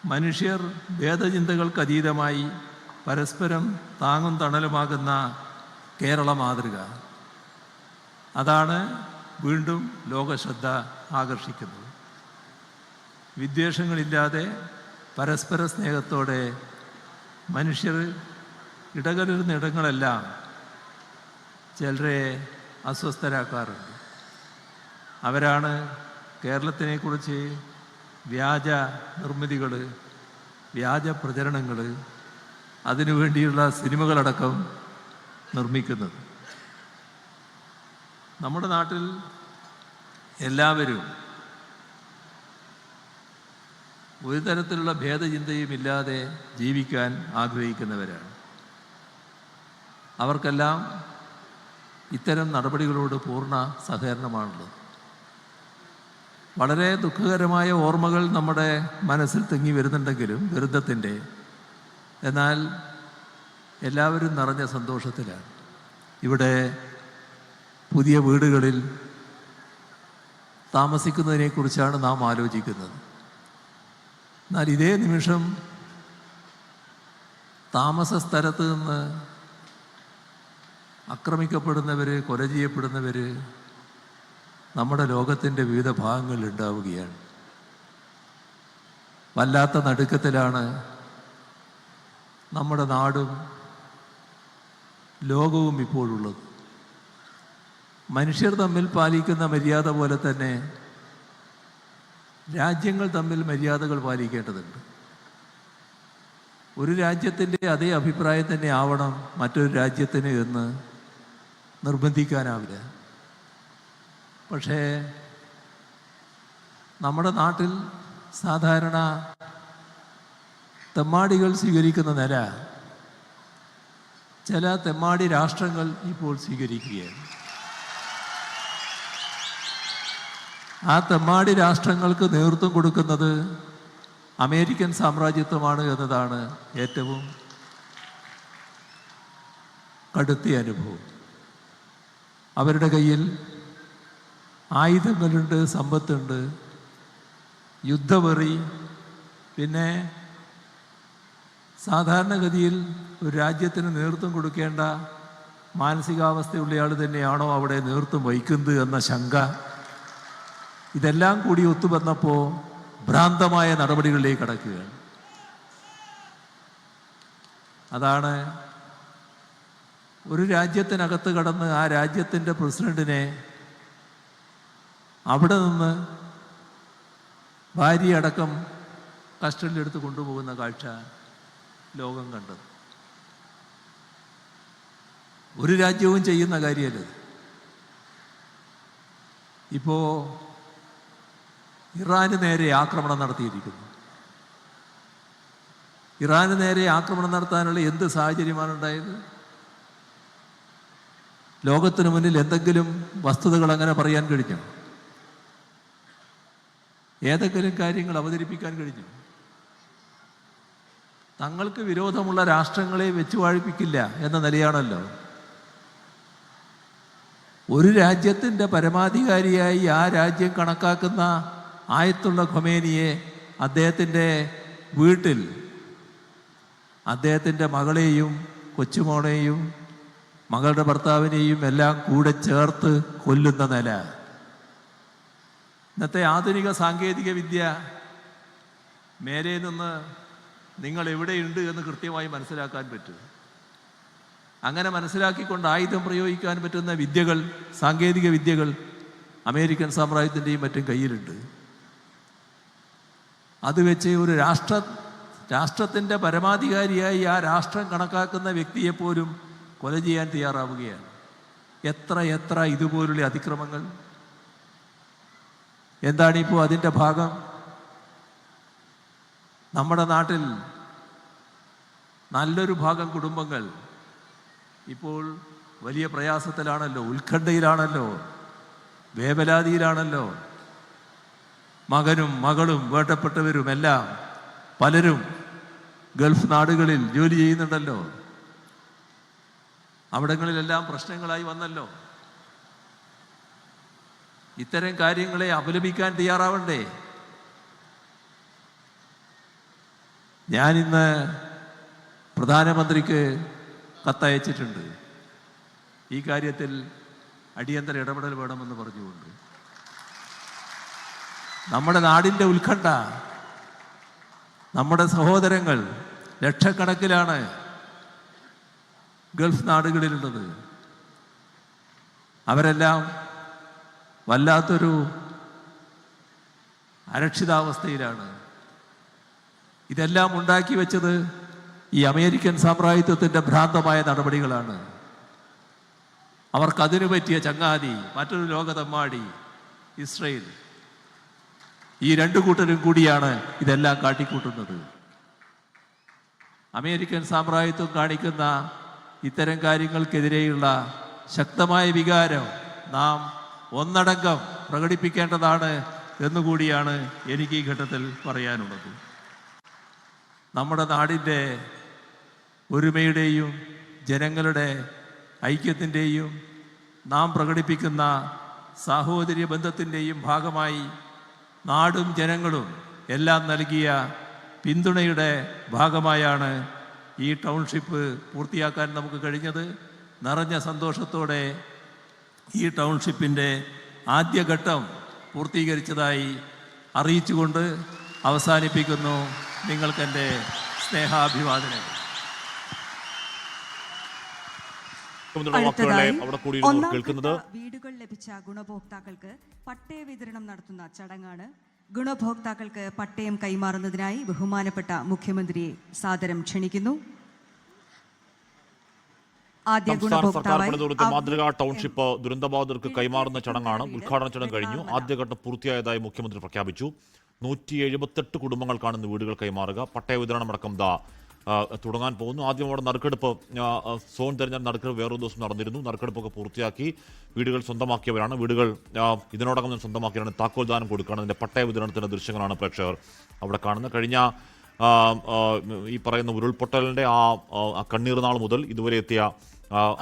മനുഷ്യർ ഭേദചിന്തകൾക്ക് അതീതമായി പരസ്പരം താങ്ങും തണലുമാകുന്ന കേരള മാതൃക. അതാണ് വീണ്ടും ലോകശ്രദ്ധ ആകർഷിക്കുന്നത്. വിദ്വേഷങ്ങളില്ലാതെ പരസ്പര സ്നേഹത്തോടെ മനുഷ്യർ ഇടകലരുന്ന ഇടങ്ങളെല്ലാം ചിലരെ അസ്വസ്ഥരാക്കാറുണ്ട്. അവരാണ് കേരളത്തിനെക്കുറിച്ച് വ്യാജ നിർമ്മിതികൾ, വ്യാജ പ്രചരണങ്ങൾ, അതിനുവേണ്ടിയുള്ള സിനിമകളടക്കം നിർമ്മിക്കുന്നത്. നമ്മുടെ നാട്ടിൽ എല്ലാവരും ഒരു തരത്തിലുള്ള ഭേദചിന്തയും ഇല്ലാതെ ജീവിക്കാൻ ആഗ്രഹിക്കുന്നവരാണ്. അവർക്കെല്ലാം ഇത്തരം നടപടികളോട് പൂർണ്ണ സഹകരണമാണുള്ളത്. വളരെ ദുഃഖകരമായ ഓർമ്മകൾ നമ്മുടെ മനസ്സിൽ തിങ്ങി വരുന്നുണ്ടെങ്കിലും ദുരന്തത്തിൻ്റെ, എന്നാൽ എല്ലാവരും നിറഞ്ഞ സന്തോഷത്തിലാണ്. ഇവിടെ പുതിയ വീടുകളിൽ താമസിക്കുന്നതിനെക്കുറിച്ചാണ് നാം ആലോചിക്കുന്നത്. എന്നാൽ ഇതേ നിമിഷം താമസ സ്ഥലത്ത് നിന്ന് ആക്രമിക്കപ്പെടുന്നവർ, കൊല ചെയ്യപ്പെടുന്നവർ നമ്മുടെ ലോകത്തിൻ്റെ വിവിധ ഭാഗങ്ങളിൽ ഉണ്ടാവുകയാണ്. വല്ലാത്ത നടുക്കത്തിലാണ് നമ്മുടെ നാടും ലോകവും ഇപ്പോഴുള്ളത്. മനുഷ്യർ തമ്മിൽ പാലിക്കുന്ന മര്യാദ പോലെ തന്നെ രാജ്യങ്ങൾ തമ്മിൽ മര്യാദകൾ പാലിക്കേണ്ടതുണ്ട്. ഒരു രാജ്യത്തിൻ്റെ അതേ അഭിപ്രായം തന്നെ ആവണം മറ്റൊരു രാജ്യത്തിന് എന്ന് നിർബന്ധിക്കാനാവില്ല. പക്ഷേ നമ്മുടെ നാട്ടിൽ സാധാരണ തെമ്മാടികൾ സ്വീകരിക്കുന്ന നില ചില തെമ്മാടി രാഷ്ട്രങ്ങൾ ഇപ്പോൾ സ്വീകരിക്കുകയാണ്. ആ തെമ്മാടി രാഷ്ട്രങ്ങൾക്ക് നേതൃത്വം കൊടുക്കുന്നത് അമേരിക്കൻ സാമ്രാജ്യത്വമാണ് എന്നതാണ് ഏറ്റവും കടുത്ത അനുഭവം. അവരുടെ കയ്യിൽ ആയുധങ്ങളുണ്ട്, സമ്പത്തുണ്ട്, യുദ്ധവെറി. പിന്നെ സാധാരണഗതിയിൽ ഒരു രാജ്യത്തിന് നേതൃത്വം കൊടുക്കേണ്ട മാനസികാവസ്ഥയുള്ളയാൾ തന്നെയാണോ അവിടെ നേതൃത്വം വഹിക്കുന്നത് എന്ന ശങ്ക. ഇതെല്ലാം കൂടി ഒത്തുവന്നപ്പോൾ ഭ്രാന്തമായ നടപടികളിലേക്ക് കടക്കുകയാണ്. അതാണ് ഒരു രാജ്യത്തിനകത്ത് കടന്ന് ആ രാജ്യത്തിൻ്റെ പ്രസിഡന്റിനെ അവിടെ നിന്ന് ഭാര്യയടക്കം കസ്റ്റഡിയിലെടുത്ത് കൊണ്ടുപോകുന്ന കാഴ്ച ലോകം കണ്ടത്. ഒരു രാജ്യവും ചെയ്യുന്ന കാര്യമല്ല. ഇപ്പോൾ ഇറാന് നേരെ ആക്രമണം നടത്തിയിരിക്കുന്നു. ഇറാന് നേരെ ആക്രമണം നടത്താനുള്ള എന്ത് സാഹചര്യമാണ് ഉണ്ടായത്? ലോകത്തിന് മുന്നിൽ എന്തെങ്കിലും വസ്തുതകൾ അങ്ങനെ പറയാൻ കഴിഞ്ഞോ? ഏതെങ്കിലും കാര്യങ്ങൾ അവതരിപ്പിക്കാൻ കഴിഞ്ഞു? തങ്ങൾക്ക് വിരോധമുള്ള രാഷ്ട്രങ്ങളെ വെച്ചു വാഴിപ്പിക്കില്ല എന്ന നിലയാണല്ലോ. ഒരു രാജ്യത്തിൻ്റെ പരമാധികാരിയായി ആ രാജ്യം കണക്കാക്കുന്ന ആയത്തുള്ള ഖൊമേനിയെ അദ്ദേഹത്തിൻ്റെ വീട്ടിൽ അദ്ദേഹത്തിൻ്റെ മകളെയും കൊച്ചുമോളെയും മകളുടെ ഭർത്താവിനെയും എല്ലാം കൂടെ ചേർത്ത് കൊല്ലുന്ന നില. ഇന്നത്തെ ആധുനിക സാങ്കേതിക വിദ്യ മേലെ നിന്ന് നിങ്ങൾ എവിടെയുണ്ട് എന്ന് കൃത്യമായി മനസ്സിലാക്കാൻ പറ്റും. അങ്ങനെ മനസ്സിലാക്കിക്കൊണ്ട് ആയുധം പ്രയോഗിക്കാൻ പറ്റുന്ന വിദ്യകൾ, സാങ്കേതിക വിദ്യകൾ അമേരിക്കൻ സാമ്രാജ്യത്തിൻ്റെയും മറ്റും കയ്യിലുണ്ട്. അത് വെച്ച് ഒരു രാഷ്ട്രത്തിൻ്റെ പരമാധികാരിയായി ആ രാഷ്ട്രം കണക്കാക്കുന്ന വ്യക്തിയെപ്പോലും കൊല ചെയ്യാൻ തയ്യാറാവുകയാണ്. എത്ര ഇതുപോലുള്ള അതിക്രമങ്ങൾ! എന്താണിപ്പോൾ അതിൻ്റെ ഭാഗം? നമ്മുടെ നാട്ടിൽ നല്ലൊരു ഭാഗം കുടുംബങ്ങൾ ഇപ്പോൾ വലിയ പ്രയാസത്തിലാണല്ലോ, ഉത്കണ്ഠയിലാണല്ലോ, വേവലാതിയിലാണല്ലോ. മകനും മകളും വേണ്ടപ്പെട്ടവരുമെല്ലാം പലരും ഗൾഫ് നാടുകളിൽ ജോലി ചെയ്യുന്നുണ്ടല്ലോ. അവിടങ്ങളിലെല്ലാം പ്രശ്നങ്ങളായി വന്നല്ലോ. ഇത്തരം കാര്യങ്ങളെ അപലപിക്കാൻ തയ്യാറാവണ്ടേ? ഞാനിന്ന് പ്രധാനമന്ത്രിക്ക് കത്തയച്ചിട്ടുണ്ട് ഈ കാര്യത്തിൽ അടിയന്തര ഇടപെടൽ വേണമെന്ന് പറഞ്ഞുകൊണ്ട്. നമ്മുടെ നാടിൻ്റെ ഉത്കണ്ഠ, നമ്മുടെ സഹോദരങ്ങൾ ലക്ഷക്കണക്കിലാണ് ഗൾഫ് നാടുകളിലുള്ളത്. അവരെല്ലാം വല്ലാത്തൊരു അരക്ഷിതാവസ്ഥയിലാണ്. ഇതെല്ലാം ഉണ്ടാക്കി വെച്ചത് ഈ അമേരിക്കൻ സാമ്രാജ്യത്വത്തിൻ്റെ ഭ്രാന്തമായ നടപടികളാണ്. അവർക്കതിനു പറ്റിയ ചങ്ങാതി മറ്റൊരു ലോകതെമ്മാടി ഇസ്രയേൽ. ഈ രണ്ടു കൂട്ടരും കൂടിയാണ് ഇതെല്ലാം കാട്ടിക്കൂട്ടുന്നത്. അമേരിക്കൻ സാമ്രാജ്യത്വം കാണിക്കുന്ന ഇത്തരം കാര്യങ്ങൾക്കെതിരെയുള്ള ശക്തമായ വികാരം നാം ഒന്നടങ്കം പ്രകടിപ്പിക്കേണ്ടതാണ് എന്നുകൂടിയാണ് എനിക്ക് ഈ ഘട്ടത്തിൽ പറയാനുള്ളത്. നമ്മുടെ നാടിൻ്റെ ഒരുമയുടെയും ജനങ്ങളുടെ ഐക്യത്തിൻ്റെയും നാം പ്രകടിപ്പിക്കുന്ന സാഹോദര്യ ബന്ധത്തിൻ്റെയും ഭാഗമായി നാടും ജനങ്ങളും എല്ലാം നൽകിയ പിന്തുണയുടെ ഭാഗമായാണ് ഈ ടൗൺഷിപ്പ് പൂർത്തിയാക്കാൻ നമുക്ക് കഴിഞ്ഞത്. നിറഞ്ഞ സന്തോഷത്തോടെ ഈ ടൗൺഷിപ്പിൻ്റെ ആദ്യഘട്ടം പൂർത്തീകരിച്ചതായി അറിയിച്ചുകൊണ്ട് അവസാനിപ്പിക്കുന്നു. നിങ്ങൾക്കെൻ്റെ സ്നേഹാഭിവാദനങ്ങൾ. വീടുകൾ ലഭിച്ച ഗുണഭോക്താക്കൾക്ക് പട്ടയ വിതരണം നടത്തുന്ന ചടങ്ങാണ്. ഗുണഭോക്താക്കൾക്ക് പട്ടയം കൈമാറുന്നതിനായി ബഹുമാനപ്പെട്ട മുഖ്യമന്ത്രിയെ സാദരം ക്ഷണിക്കുന്നു. മാതൃകാ ടൗൺഷിപ്പ് ദുരന്തബാധിതർക്ക് കൈമാറുന്ന ചടങ്ങാണ്. ഉദ്ഘാടന ചടങ്ങ് കഴിഞ്ഞു. ആദ്യഘട്ടം പൂർത്തിയായതായി മുഖ്യമന്ത്രി പ്രഖ്യാപിച്ചു. 178 കുടുംബങ്ങൾക്കാണ് ഇന്ന് വീടുകൾ കൈമാറുക. പട്ടയ വിതരണം അടക്കം തുടങ്ങാൻ പോകുന്നു. ആദ്യം അവിടെ നറുക്കെടുപ്പ്, സോൺ തെരഞ്ഞെടുപ്പ് നറുക്കെടുപ്പ് വേറൊരു ദിവസം നടന്നിരുന്നു. നറുക്കെടുപ്പൊക്കെ പൂർത്തിയാക്കി വീടുകൾ സ്വന്തമാക്കിയവരാണ്. വീടുകൾ ഇതിനോടകം സ്വന്തമാക്കിയവരാണ്. താക്കോൽ ദാനം കൊടുക്കുകയാണ്. അതിൻ്റെ പട്ടയ വിതരണത്തിൻ്റെ ദൃശ്യങ്ങളാണ് പ്രേക്ഷകർ അവിടെ കാണുന്നത്. കഴിഞ്ഞ ഈ പറയുന്ന ഉരുൾപൊട്ടലിൻ്റെ ആ കണ്ണീർ നാൾ മുതൽ ഇതുവരെ എത്തിയ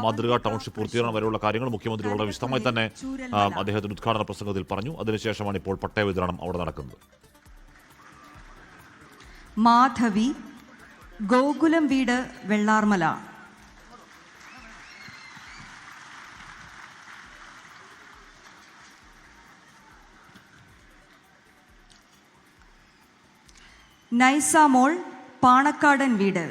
മാതൃകാ ടൗൺഷിപ്പ് പൂർത്തീകരണം വരെയുള്ള കാര്യങ്ങൾ മുഖ്യമന്ത്രി വളരെ വിശദമായി തന്നെ അദ്ദേഹത്തിന്റെ ഉദ്ഘാടന പ്രസംഗത്തിൽ പറഞ്ഞു. അതിനുശേഷമാണ് ഇപ്പോൾ പട്ടയ വിതരണം അവിടെ നടക്കുന്നത്. മാധവി, ഗോകുലം വീട്, വെള്ളാർമല. നൈസാമോൾ, പാണക്കാടൻ വീട്.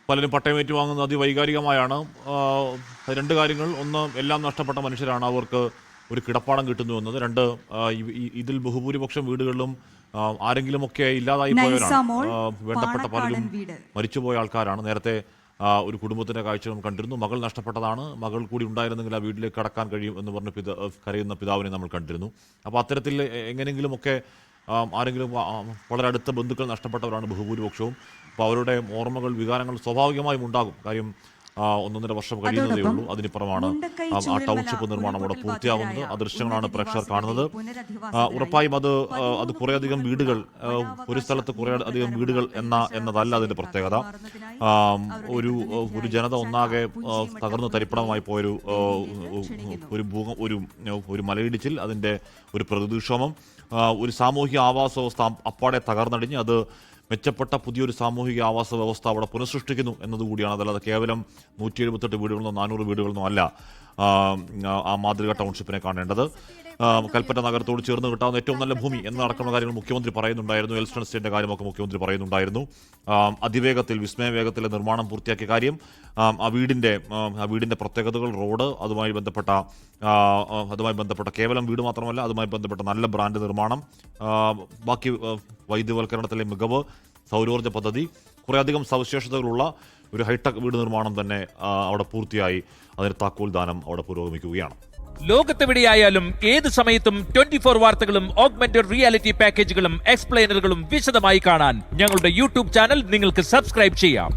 പലരും പട്ടയം ഏറ്റുവാങ്ങുന്നത് അതിവൈകാരികമായാണ്. രണ്ട് കാര്യങ്ങൾ: ഒന്ന്, എല്ലാം നഷ്ടപ്പെട്ട മനുഷ്യരാണ്, അവർക്ക് ഒരു കിടപ്പാടം കിട്ടുന്നു എന്നത്. രണ്ട്, ഇതിൽ ബഹുഭൂരിപക്ഷം വീടുകളിലും ആരെങ്കിലുമൊക്കെ ഇല്ലാതായി പോയവരാണ്. വേണ്ടപ്പെട്ട പലരും മരിച്ചുപോയ ആൾക്കാരാണ്. നേരത്തെ ഒരു കുടുംബത്തിൻ്റെ കാഴ്ച കണ്ടിരുന്നു. മകൾ നഷ്ടപ്പെട്ടതാണ്. മകൾ കൂടി ഉണ്ടായിരുന്നെങ്കിൽ ആ വീട്ടിലേക്ക് കടക്കാൻ കഴിയും എന്ന് പറഞ്ഞ് കരയുന്ന പിതാവിനെ നമ്മൾ കണ്ടിരുന്നു. അപ്പോൾ അത്തരത്തിൽ എങ്ങനെയെങ്കിലുമൊക്കെ ആരെങ്കിലും വളരെ അടുത്ത ബന്ധുക്കൾ നഷ്ടപ്പെട്ടവരാണ് ബഹുഭൂരിപക്ഷവും. അപ്പോൾ അവരുടെ ഓർമ്മകൾ, വികാരങ്ങൾ സ്വാഭാവികമായും ഉണ്ടാകും. കാര്യം 1.5 വർഷം കഴിയുന്നതേ ഉള്ളൂ. അതിനിപ്പുറമാണ് ആ ടൗൺഷിപ്പ് നിർമ്മാണം അവിടെ പൂർത്തിയാവുന്നത്. ആ ദൃശ്യങ്ങളാണ് പ്രേക്ഷകർ കാണുന്നത്. ഉറപ്പായും അത് കുറേയധികം വീടുകൾ, ഒരു സ്ഥലത്ത് കുറേയധികം വീടുകൾ എന്നതല്ല അതിൻ്റെ പ്രത്യേകത. ഒരു ജനത ഒന്നാകെ തകർന്ന് തരിപ്പണമായി പോയൊരു ഒരു മലയിടിച്ചിൽ, അതിൻ്റെ ഒരു പ്രകൃതിക്ഷോഭം, ഒരു സാമൂഹിക ആവാസ വ്യവസ്ഥ അപ്പാടെ തകർന്നടിഞ്ഞ് അത് മെച്ചപ്പെട്ട പുതിയൊരു സാമൂഹിക ആവാസ വ്യവസ്ഥ അവിടെ പുനഃസൃഷ്ടിക്കുന്നു എന്നതുകൂടിയാണ്. അതല്ലാതെ കേവലം 178 വീടുകളെന്നോ 400 വീടുകളെന്നോ അല്ല ആ മാതൃകാ ടൗൺഷിപ്പിനെ കാണേണ്ടത്. കൽപ്പറ്റ നഗരത്തോട് ചേർന്ന് കിട്ടാവുന്ന ഏറ്റവും നല്ല ഭൂമി എന്നടക്കമുള്ള കാര്യങ്ങൾ മുഖ്യമന്ത്രി പറയുന്നുണ്ടായിരുന്നു. എൽസ്റ്റൺ എസ്റ്റേറ്റിന്റെ കാര്യമൊക്കെ മുഖ്യമന്ത്രി പറയുന്നുണ്ടായിരുന്നു. അതിവേഗത്തിൽ, വിസ്മയവേഗത്തിലെ നിർമ്മാണം പൂർത്തിയാക്കിയ കാര്യം, ആ വീടിന്റെ പ്രത്യേകതകൾ, റോഡ്, അതുമായി ബന്ധപ്പെട്ട കേവലം വീട് മാത്രമല്ല, അതുമായി ബന്ധപ്പെട്ട നല്ല ബ്രാൻഡ് നിർമ്മാണം, ബാക്കി വൈദ്യുവൽക്കരണത്തിലെ മികവ്, സൗരോർജ്ജ പദ്ധതി, കുറേയധികം സവിശേഷതകളുള്ള ഒരു ഹൈടെക് വീട് നിർമ്മാണം തന്നെ അവിടെ പൂർത്തിയായി. അതിന് താക്കോൽ ദാനം അവിടെ പുരോഗമിക്കുകയാണ്. ലോകത്തെവിടെയായാലും ഏത് സമയത്തും 24 വാർത്തകളും ഓഗ്മെന്റഡ് റിയാലിറ്റി പാക്കേജുകളും എക്സ്പ്ലെയിനറുകളും വിശദമായി കാണാൻ ഞങ്ങളുടെ യൂട്യൂബ് ചാനൽ നിങ്ങൾക്ക് സബ്സ്ക്രൈബ് ചെയ്യാം.